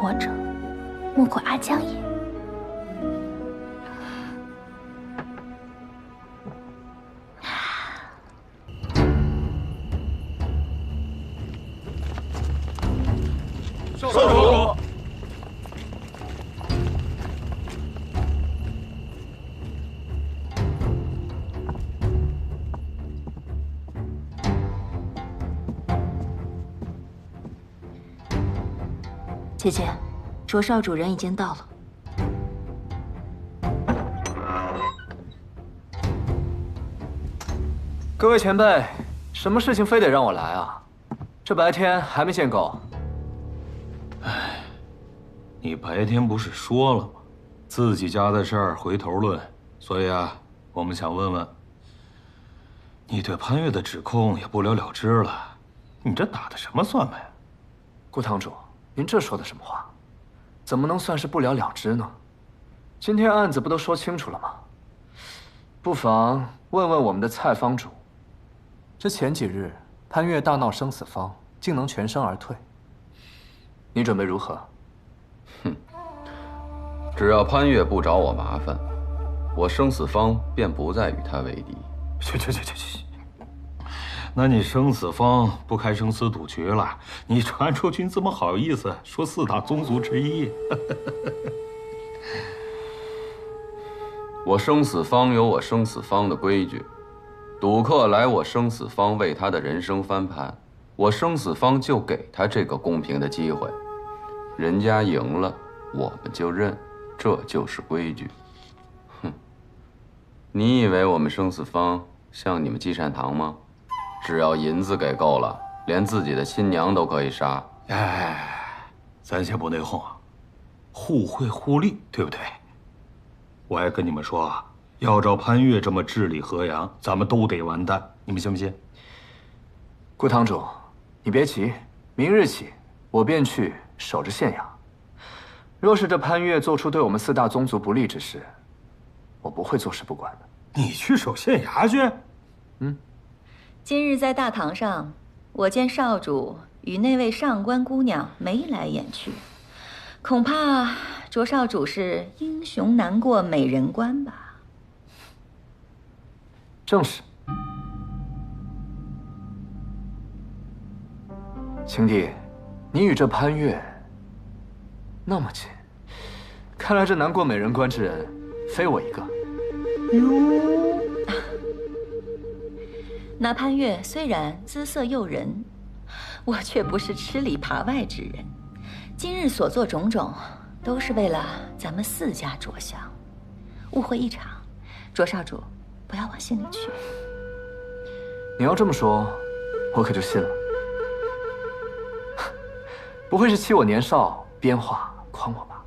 活者，莫过阿江也。少主。 姐姐，卓少主人已经到了。各位前辈，什么事情非得让我来啊？这白天还没见够。哎，你白天不是说了吗？自己家的事儿回头论。所以啊，我们想问问，你对潘越的指控也不了了之了，你这打的什么算盘呀？顾堂主。 您这说的什么话？怎么能算是不了了之呢？今天案子不都说清楚了吗？不妨问问我们的蔡方主。这前几日潘越大闹生死坊，竟能全身而退。你准备如何？哼，只要潘越不找我麻烦，我生死坊便不再与他为敌。去！那你生死坊不开生死赌局了？你传出去怎么好意思说四大宗族之一？我生死坊有我生死坊的规矩，赌客来我生死坊为他的人生翻盘，我生死坊就给他这个公平的机会。人家赢了，我们就认，这就是规矩。哼，你以为我们生死坊像你们积善堂吗？ 只要银子给够了，连自己的亲娘都可以杀。哎，咱先不内讧啊，互惠互利，对不对？我还跟你们说啊，要照潘越这么治理河阳，咱们都得完蛋，你们信不信？顾堂主，你别急，明日起我便去守着县衙。若是这潘越做出对我们四大宗族不利之事，我不会坐视不管的。你去守县衙去？嗯。 今日在大堂上，我见少主与那位上官姑娘眉来眼去，恐怕卓少主是英雄难过美人关吧？正是。青帝，你与这潘越那么近，看来这难过美人关之人，非我一个。哟。 那潘越虽然姿色诱人，我却不是吃里扒外之人。今日所做种种，都是为了咱们四家着想。误会一场，卓少主不要往心里去。你要这么说，我可就信了。不会是欺我年少，编话诓我吧？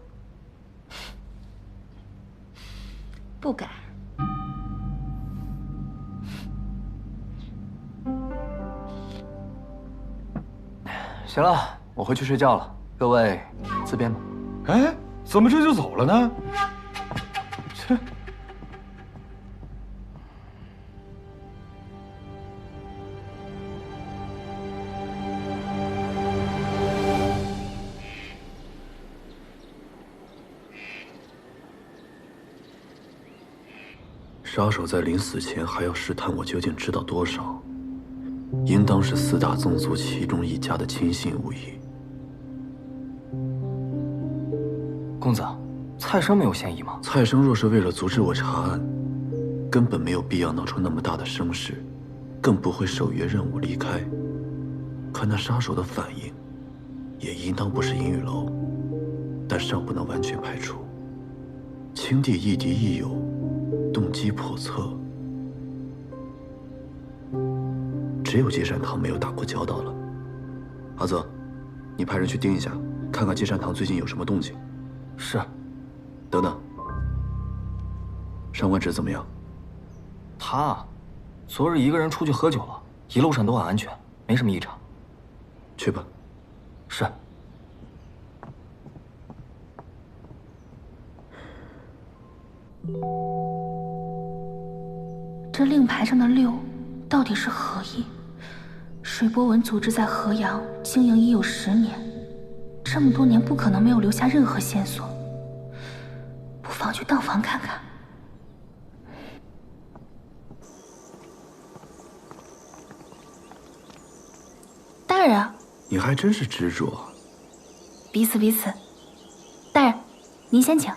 不敢。 行了，我回去睡觉了，各位自便吧。哎，怎么这就走了呢？切！杀手在临死前还要试探我究竟知道多少。 应当是四大宗族其中一家的亲信无疑。公子，蔡生没有嫌疑吗？蔡生若是为了阻止我查案，根本没有必要闹出那么大的声势，更不会守约任务离开。看那杀手的反应，也应当不是阴雨楼，但尚不能完全排除。青帝亦敌亦友，动机叵测。 只有积善堂没有打过交道了。阿泽，你派人去盯一下，看看积善堂最近有什么动静。是。等等，上官芷怎么样？他，昨日一个人出去喝酒了，一路上都很安全，没什么异常。去吧。是。这令牌上的6，到底是何意？水波纹组织在河阳经营已有10年，这么多年不可能没有留下任何线索，不妨去当房看看。大人，你还真是执着。彼此彼此。大人，您先请。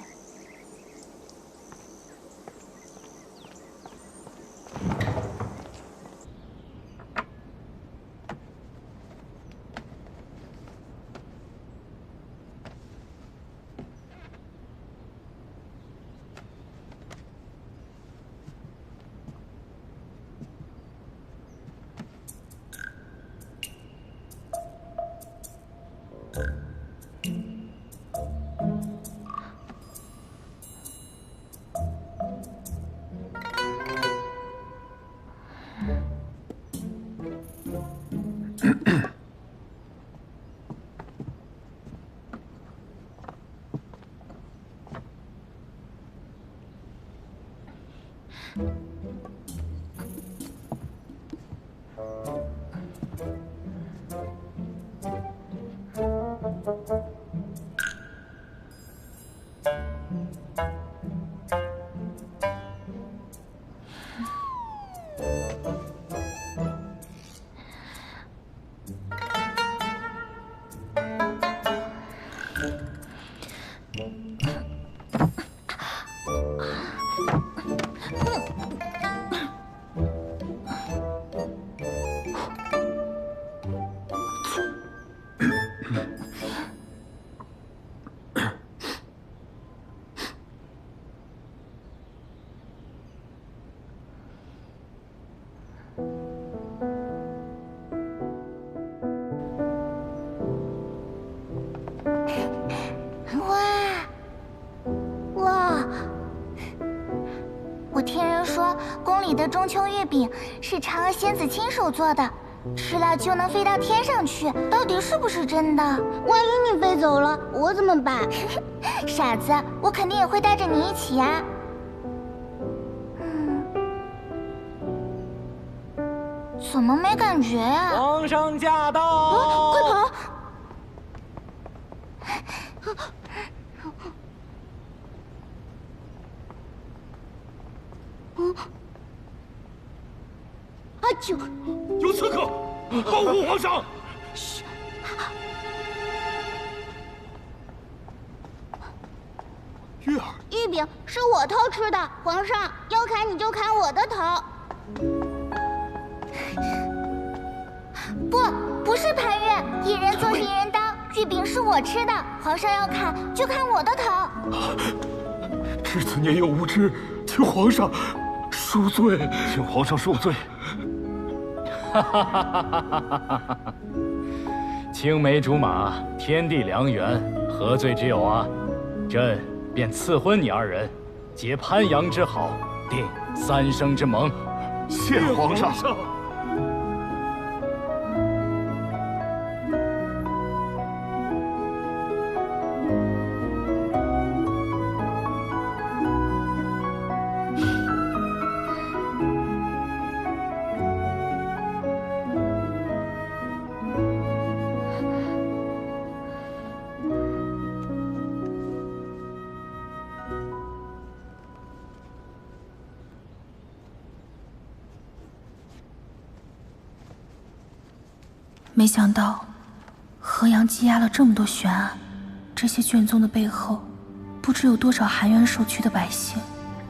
里的中秋月饼是嫦娥仙子亲手做的，吃了就能飞到天上去，到底是不是真的？万一你飞走了，我怎么办？傻子，我肯定也会带着你一起呀。怎么没感觉呀？皇上驾到！快跑！阿九，有刺客，保护皇上！嘘。月儿，月饼是我偷吃的，皇上要砍你就砍我的头。不是潘越，一人做一人当，月饼是我吃的，皇上要砍就砍我的头。侄子年幼无知，请皇上恕罪，请皇上恕罪。青梅竹马，天地良缘，何罪之有啊？朕便赐婚你二人，结潘阳之好，定三生之盟。谢皇上。没想到，河阳积压了这么多悬案，这些卷宗的背后，不知有多少含冤受屈的百姓。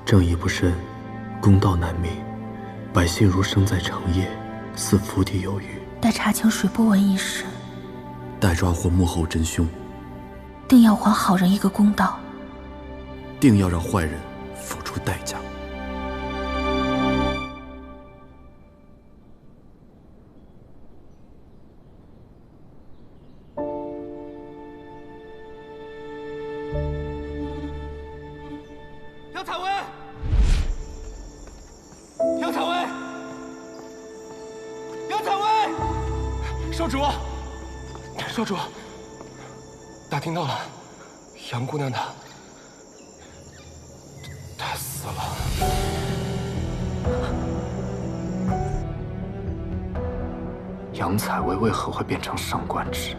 正义不伸，公道难明，百姓如生在长夜，似釜底有余。待查清水波纹一事，待抓获幕后真凶，定要还好人一个公道，定要让坏人付出代价。杨采薇，杨采薇，杨采薇，少主，少主，打听到了，杨姑娘她死了。杨采薇为何会变成上官芷？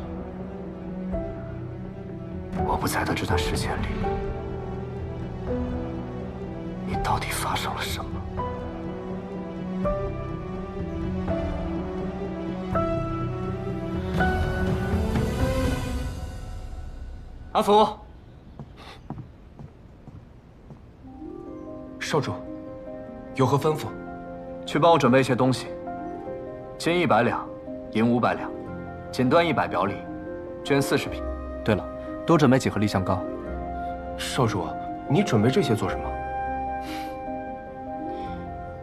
我不在的这段时间里，你到底发生了什么？阿福，少主，有何吩咐？去帮我准备一些东西。金100两，银500两，锦缎100表里，绢40匹。对了，多准备几盒丽香膏。少主，你准备这些做什么？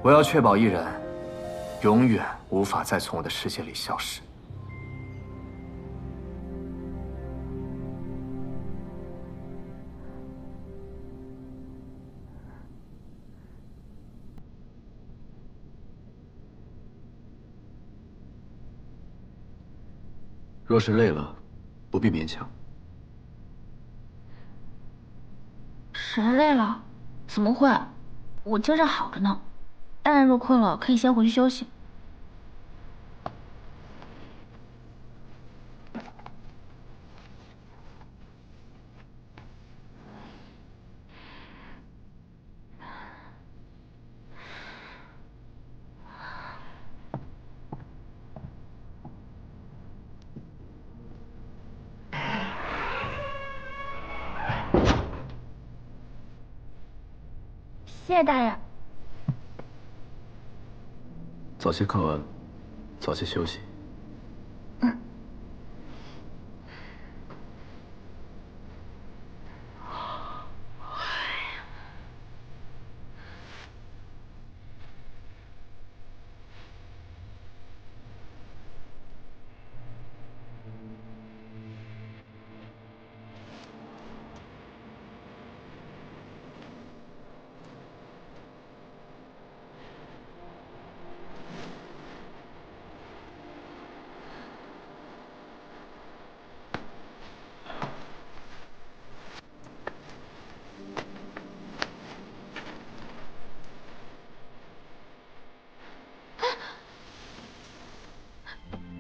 我要确保一人永远无法再从我的世界里消失。若是累了，不必勉强。谁累了？怎么会？我精神好着呢。大人若困了，可以先回去休息。谢谢大人。早些看完，早些休息。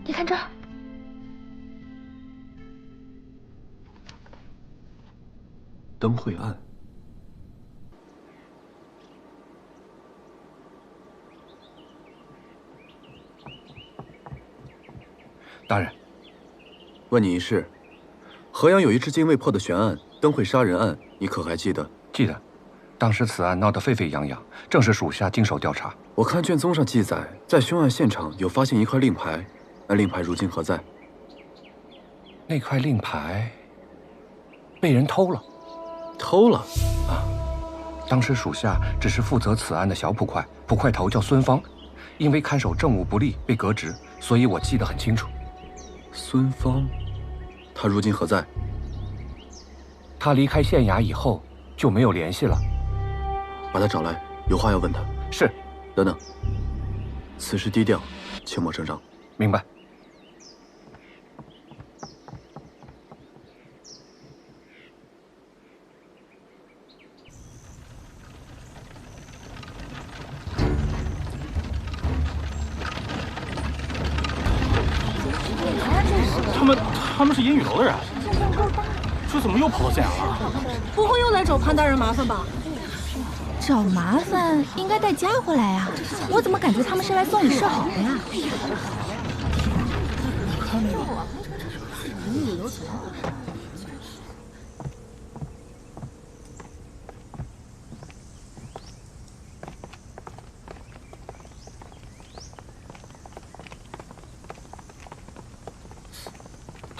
你看这儿，灯会暗。大人，问你一事，河阳有一至今未破的悬案——灯会杀人案，你可还记得？记得，当时此案闹得沸沸扬扬，正是属下经手调查。我看卷宗上记载，在凶案现场有发现一块令牌，那令牌如今何在？那块令牌被人偷了。偷了？啊！当时属下只是负责此案的小捕快，捕快头叫孙芳，因为看守政务不力被革职，所以我记得很清楚。孙芳，他如今何在？他离开县衙以后就没有联系了。把他找来，有话要问他。是。等等，此事低调，切莫声张。明白。他们是阴雨楼的人，这怎么又跑到县衙了？不会又来找潘大人麻烦吧？找麻烦应该带家伙来呀，我怎么感觉他们是来送礼示好的呀？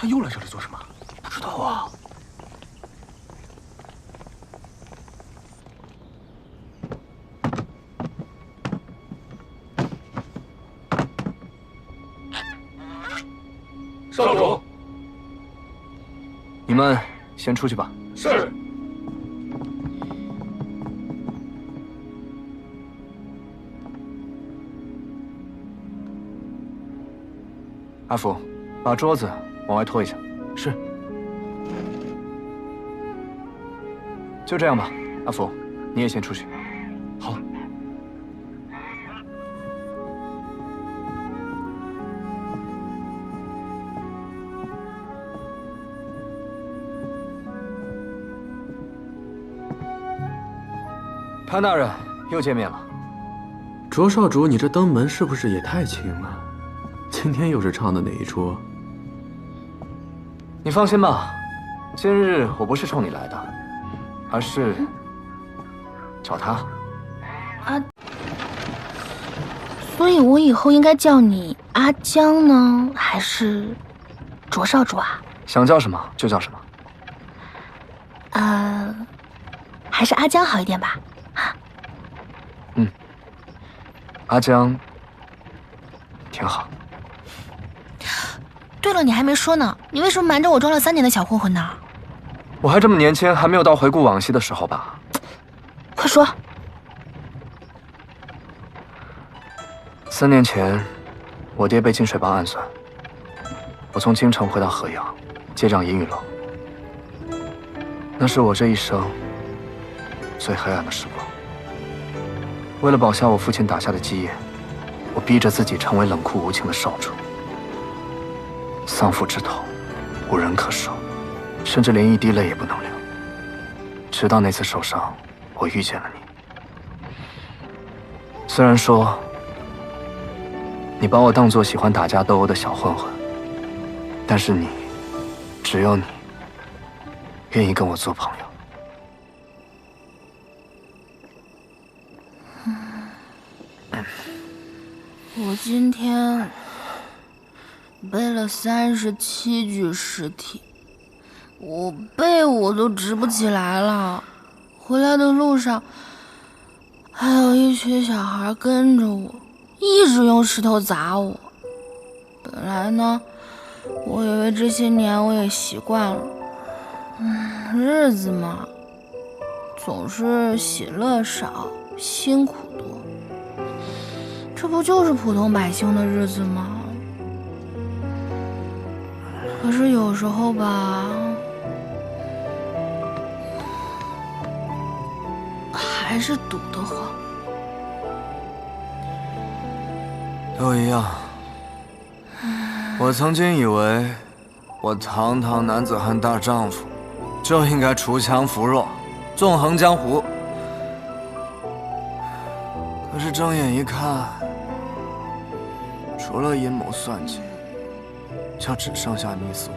他又来这里做什么？不知道啊。少主，你们先出去吧。是。阿福，把桌子往外拖一下。是。就这样吧，阿福，你也先出去。好。潘大人，又见面了。卓少主，你这登门是不是也太勤了？今天又是唱的哪一出？你放心吧，今日我不是冲你来的，而是找他。啊，所以我以后应该叫你阿江呢，还是卓少主啊？想叫什么就叫什么。还是阿江好一点吧。阿江挺好。对了，你还没说呢，你为什么瞒着我装了3年的小混混呢？我还这么年轻，还没有到回顾往昔的时候吧？快说。3年前，我爹被金水帮暗算，我从京城回到河阳，接掌银雨楼。那是我这一生最黑暗的时光。为了保下我父亲打下的基业，我逼着自己成为冷酷无情的少主。丧父之痛，无人可受，甚至连一滴泪也不能流。直到那次受伤，我遇见了你。虽然说你把我当作喜欢打架斗殴的小混混，但是你，只有你，愿意跟我做朋友。我今天背了37具尸体，我背我都直不起来了。回来的路上，还有一群小孩跟着我，一直用石头砸我。本来呢，我以为这些年我也习惯了，日子嘛，总是喜乐少，辛苦多。这不就是普通百姓的日子吗？可是有时候吧，还是堵得慌。都一样。我曾经以为，我堂堂男子汉大丈夫，就应该锄强扶弱，纵横江湖。可是睁眼一看，除了阴谋算计，就只剩下你死我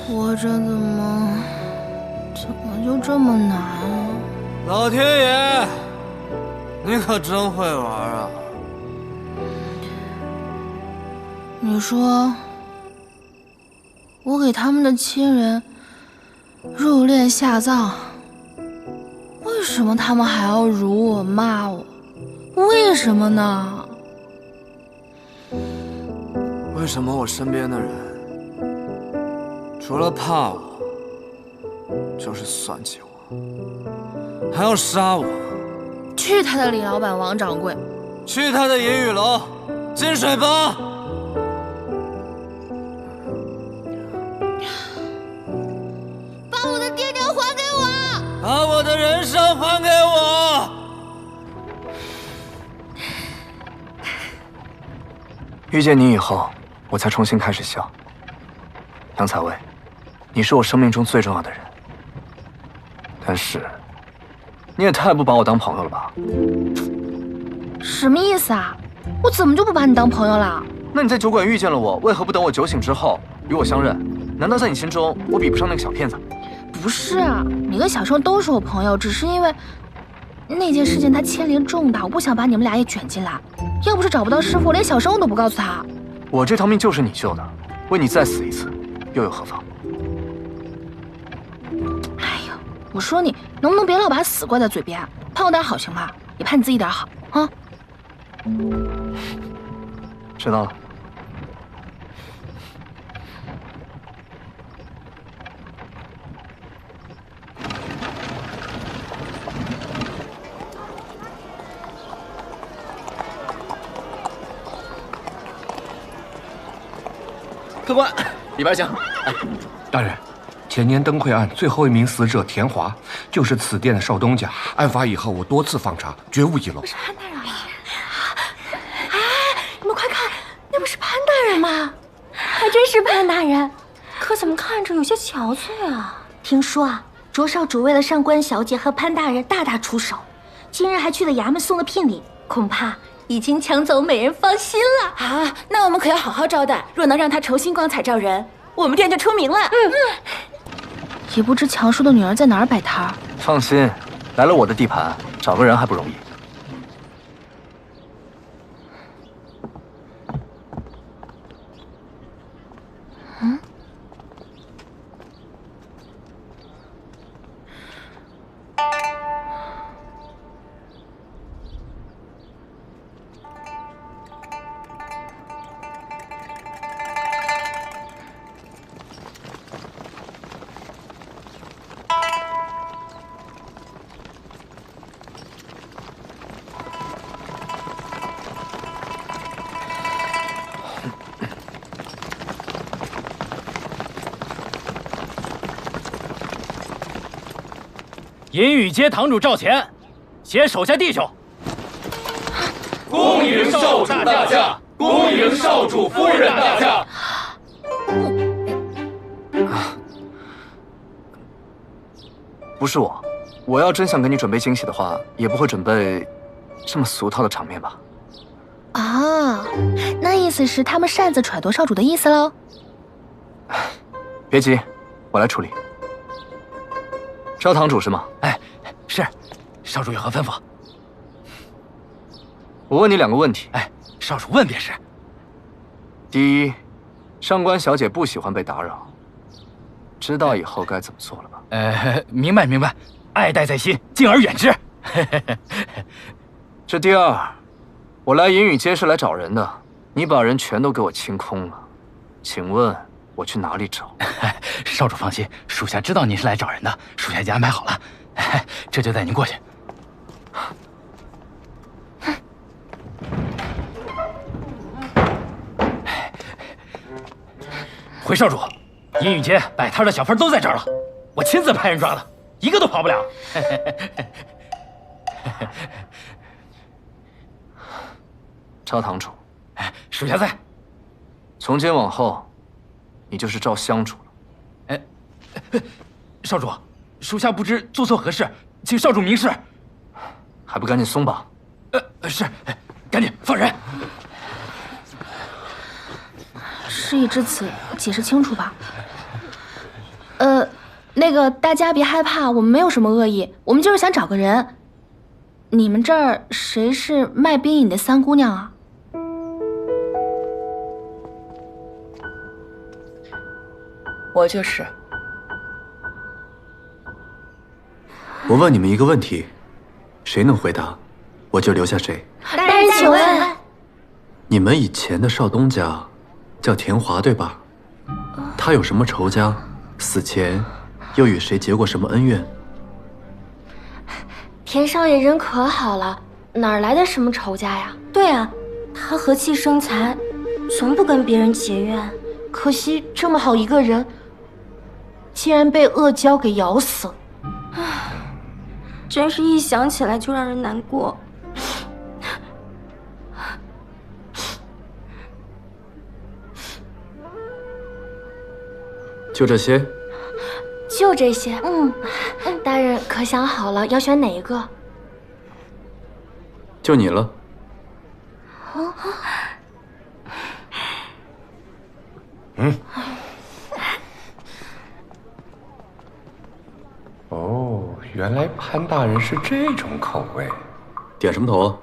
活。活着怎么就这么难啊？老天爷，你可真会玩啊！你说，我给他们的亲人入殓下葬，为什么他们还要辱我骂我？为什么呢？为什么我身边的人，除了怕我，就是算计我，还要杀我？去他的李老板王掌柜，去他的银雨楼，金水帮！把我的爹娘还给我！把我的人生还给我！遇见你以后，我才重新开始笑。杨采薇，你是我生命中最重要的人，但是你也太不把我当朋友了吧？什么意思啊？我怎么就不把你当朋友了？那你在酒馆遇见了我，为何不等我酒醒之后与我相认？难道在你心中我比不上那个小骗子？不是啊，你跟小生都是我朋友，只是因为那件事情它牵连重大，我不想把你们俩也卷进来。要不是找不到师傅，连小生我都不告诉他。我这条命就是你救的，为你再死一次，又有何妨？哎呀，我说你能不能别老把死挂在嘴边，盼我点好行吧？也盼你自己点好啊。知道了。客官，里边请。哎，大人，前年灯会案最后一名死者田华，就是此店的少东家。案发以后，我多次访查，绝无遗漏。是潘大人啊！哎，你们快看，那不是潘大人吗？还真是潘大人，可怎么看着有些憔悴啊？听说啊，卓少主为了上官小姐和潘大人大打出手，今日还去了衙门送了聘礼，恐怕已经抢走美人芳心了啊！那我们可要好好招待，若能让他重新光彩照人，我们店就出名了。也不知强叔的女儿在哪儿摆摊儿。放心，来了我的地盘，找个人还不容易。银雨街堂主赵钱，携手下弟兄，恭迎少主大驾，恭迎少主夫人大驾。不是我，我要真想给你准备惊喜的话，也不会准备这么俗套的场面吧？啊，那意思是他们擅自揣度少主的意思喽？别急，我来处理。赵堂主是吗？哎，是，少主有何吩咐？我问你2个问题。哎，少主问便是。第一，上官小姐不喜欢被打扰，知道以后该怎么做了吧？明白明白，爱戴在心，敬而远之。这第二，我来银雨街是来找人的，你把人全都给我清空了，请问我去哪里找？少主放心，属下知道您是来找人的，属下已经安排好了，这就带您过去。回少主，银雨街摆摊的小贩都在这儿了，我亲自派人抓的，一个都跑不了。赵堂主，属下在。从今往后，你就是赵香主了。少主，属下不知做错何事，请少主明示。还不赶紧松绑！是，赶紧放人。事已至此，解释清楚吧。那个大家别害怕，我们没有什么恶意，我们就是想找个人。你们这儿谁是卖冰饮的三姑娘啊？我就是。我问你们一个问题，谁能回答，我就留下谁。大人请问，你们以前的少东家叫田华对吧？他有什么仇家？死前又与谁结过什么恩怨？田少爷人可好了，哪来的什么仇家呀？对啊，他和气生财，从不跟别人结怨。可惜这么好一个人，竟然被恶蛟给咬死了。唉，真是一想起来就让人难过。就这些？就这些。大人可想好了要选哪一个？就你了。哦，原来潘大人是这种口味。点什么头啊？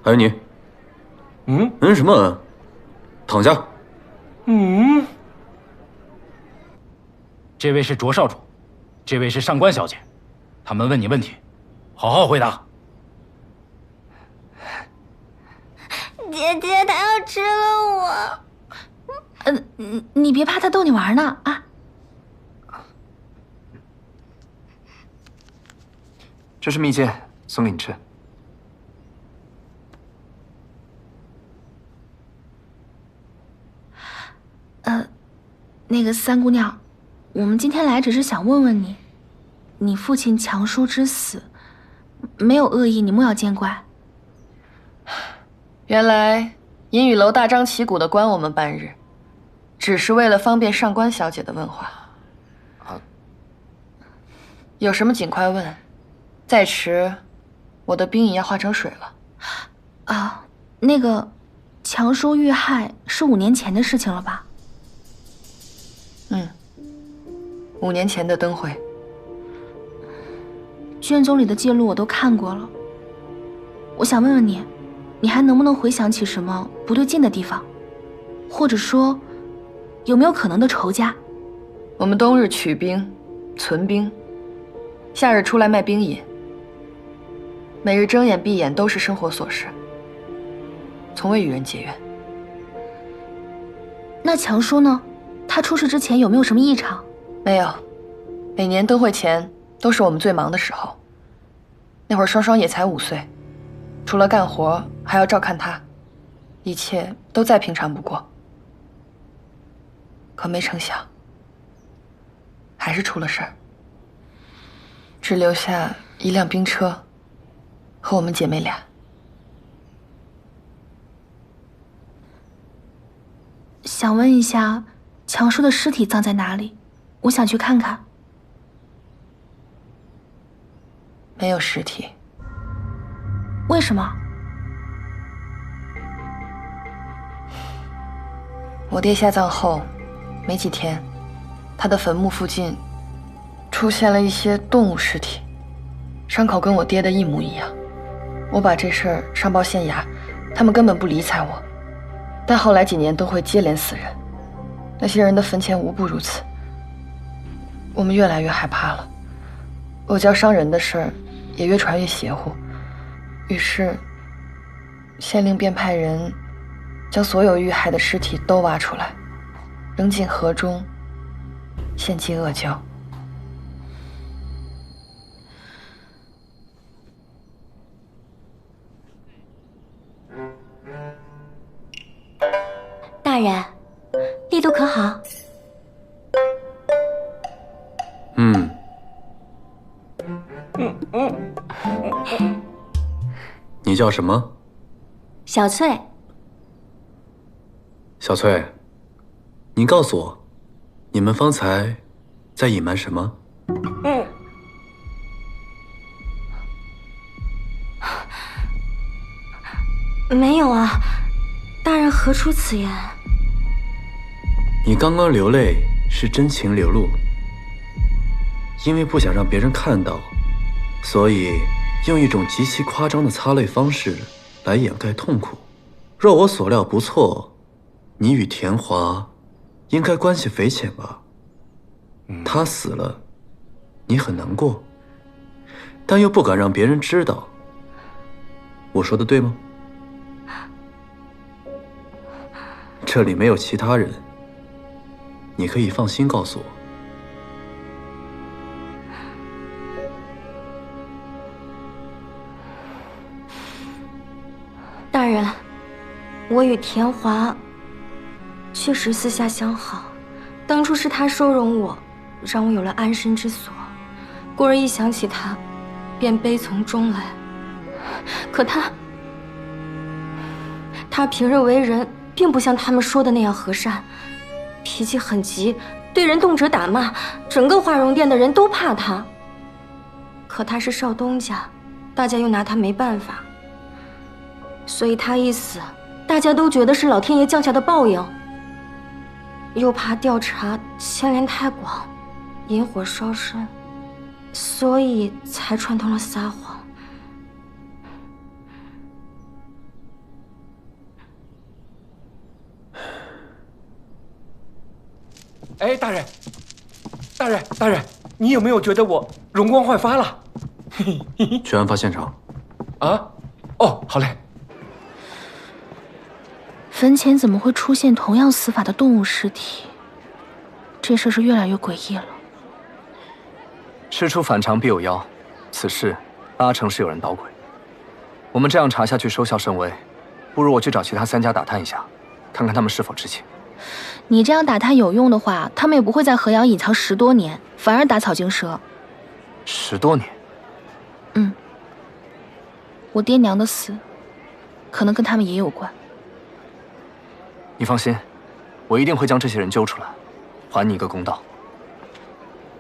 还有你。什么？躺下。这位是卓少主，这位是上官小姐，他们问你问题，好好回答。姐姐，她要吃了我。你别怕，他逗你玩呢啊！这是蜜饯，送给你吃。那个三姑娘，我们今天来只是想问问你，你父亲强叔之死，没有恶意，你莫要见怪。原来银雨楼大张旗鼓地关我们半日，只是为了方便上官小姐的问话。有什么尽快问，再迟，我的兵也要化成水了。啊，那个，强叔遇害是5年前的事情了吧？5年前的灯会，卷宗里的记录我都看过了。我想问问你，你还能不能回想起什么不对劲的地方，或者说，有没有可能的仇家？我们冬日取兵、存兵，夏日出来卖兵引，每日睁眼闭眼都是生活琐事，从未与人结怨。那强叔呢？他出事之前有没有什么异常？没有，每年灯会前都是我们最忙的时候。那会儿双双也才5岁，除了干活还要照看他，一切都再平常不过。可没成想，还是出了事儿，只留下一辆兵车和我们姐妹俩。想问一下，强叔的尸体葬在哪里？我想去看看。没有尸体。为什么？我爹下葬后没几天，他的坟墓附近出现了一些动物尸体，伤口跟我爹的一模一样。我把这事儿上报县衙，他们根本不理睬我。但后来几年都会接连死人，那些人的坟前无不如此。我们越来越害怕了，恶教伤人的事儿也越传越邪乎。于是，县令便派人将所有遇害的尸体都挖出来，扔进河中，献祭恶教。大人，力度可好？你叫什么？小翠。小翠，你告诉我，你们方才在隐瞒什么？没有啊，大人何出此言？你刚刚流泪是真情流露，因为不想让别人看到，所以用一种极其夸张的擦泪方式来掩盖痛苦。若我所料不错，你与田华应该关系匪浅吧？他死了，你很难过，但又不敢让别人知道。我说的对吗？这里没有其他人，你可以放心告诉我。大人，我与田华确实私下相好，当初是他收容我，让我有了安身之所。故而一想起他，便悲从中来。可他平日为人，并不像他们说的那样和善，脾气很急，对人动辄打骂，整个华容殿的人都怕他。可他是少东家，大家又拿他没办法，所以他一死，大家都觉得是老天爷降下的报应，又怕调查牵连太广，引火烧身，所以才串通了撒谎。哎，大人，大人，你有没有觉得我容光焕发了？去案发现场。啊？哦，好嘞。坟前怎么会出现同样死法的动物尸体？这事是越来越诡异了。事出反常必有妖，此事8成是有人捣鬼。我们这样查下去收效甚微，不如我去找其他3家打探一下，看看他们是否知情。你这样打探有用的话，他们也不会在河阳隐藏10多年，反而打草惊蛇。10多年？我爹娘的死，可能跟他们也有关。你放心，我一定会将这些人揪出来，还你一个公道。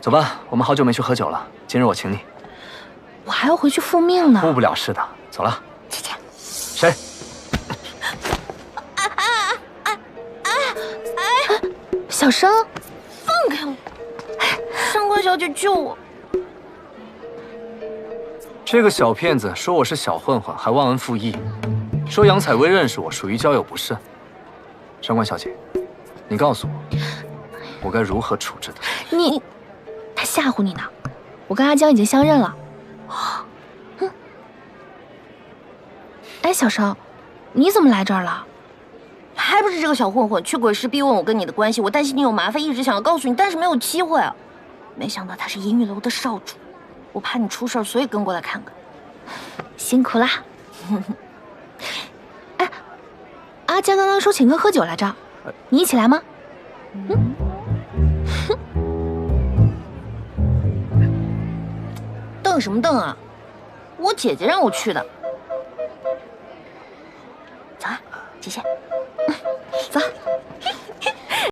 走吧，我们好久没去喝酒了，今日我请你。我还要回去复命呢。复不了是的，走了。姐姐。谁？小生，放开我！上官小姐救我！这个小骗子说我是小混混，还忘恩负义，说杨采薇认识我，属于交友不慎。上官小姐，你告诉我，我该如何处置他？他吓唬你呢。我跟阿江已经相认了。哎，小生，你怎么来这儿了？还不是这个小混混去鬼市逼问我跟你的关系，我担心你有麻烦，一直想要告诉你，但是没有机会啊。没想到他是银玉楼的少主，我怕你出事，所以跟过来看看。辛苦啦。哎，阿江刚刚说请客喝酒来着，你一起来吗？瞪什么瞪啊？我姐姐让我去的。